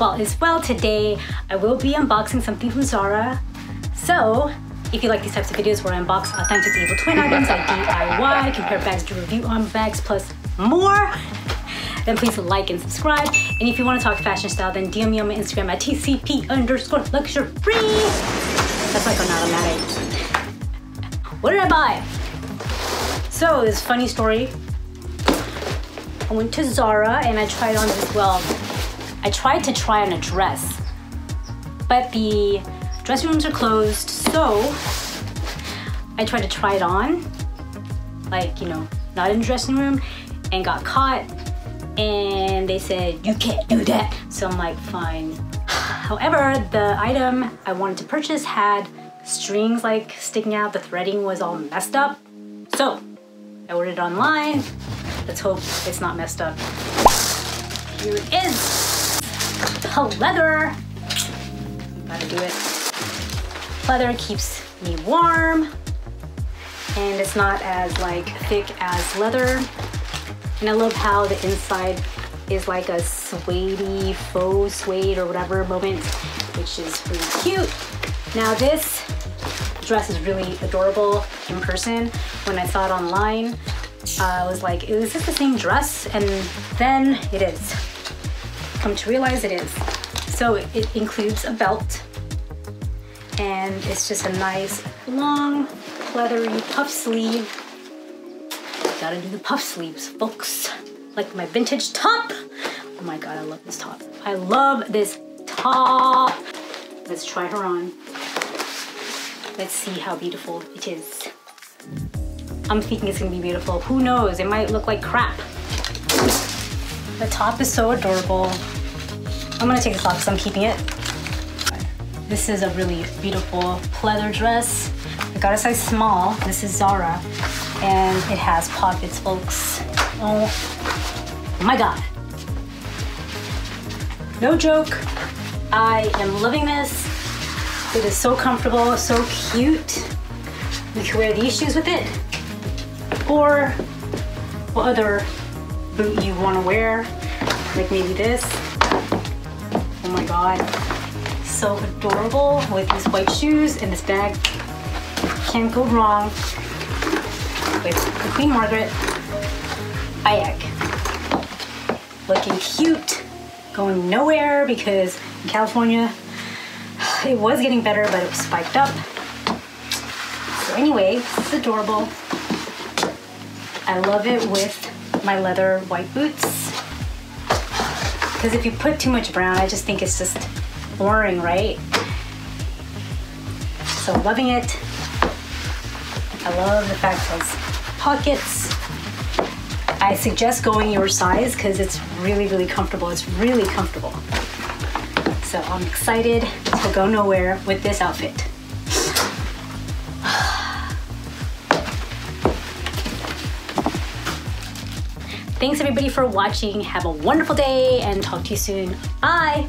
hope all is well. Today I will be unboxing something from Zara. So if you like these types of videos where I unbox authentic evil twin items like DIY, compare bags to review on bags plus more, then please like and subscribe. And if you want to talk fashion style, then DM me on my Instagram at TCP_luxury. That's like an automatic. What did I buy? So this funny story. I went to Zara and I tried on this, well, I tried to try on a dress, but the dressing rooms are closed, so I tried to try it on, like, you know, not in the dressing room, and got caught, and they said, you can't do that. So I'm like, fine. However, the item I wanted to purchase had strings like sticking out, the threading was all messed up. So I ordered it online. Let's hope it's not messed up. Here it is. Leather. Gotta do it. Leather keeps me warm, and it's not as like thick as leather. And I love how the inside is like a suede-y, faux suede or whatever moment, which is really cute. Now this dress is really adorable in person. When I saw it online, I was like, is this the same dress? And then it is. Come to realize it is. So it includes a belt, and it's just a nice long leathery puff sleeve. Gotta do the puff sleeves, folks. Like my vintage top. Oh my God, I love this top. I love this top. Let's try her on. Let's see how beautiful it is. I'm thinking it's gonna be beautiful. Who knows, it might look like crap. The top is so adorable. I'm gonna take this off because I'm keeping it. This is a really beautiful pleather dress. I got a size small. This is Zara, and it has pockets, folks. Oh my God. No joke, I am loving this. It is so comfortable, so cute. You can wear these shoes with it, or what other boot you want to wear, like maybe this. Oh my God, so adorable with these white shoes and this bag. Can't go wrong with the Queen Margaret bag. Looking cute, going nowhere because in California it was getting better, but it was spiked up. So anyway, this is adorable. I love it with my leather white boots. Because if you put too much brown, I just think it's just boring, right? So loving it. I love the fact it has pockets. I suggest going your size because it's really, really comfortable. It's really comfortable. So I'm excited to go nowhere with this outfit. Thanks everybody for watching. Have a wonderful day and talk to you soon. Bye.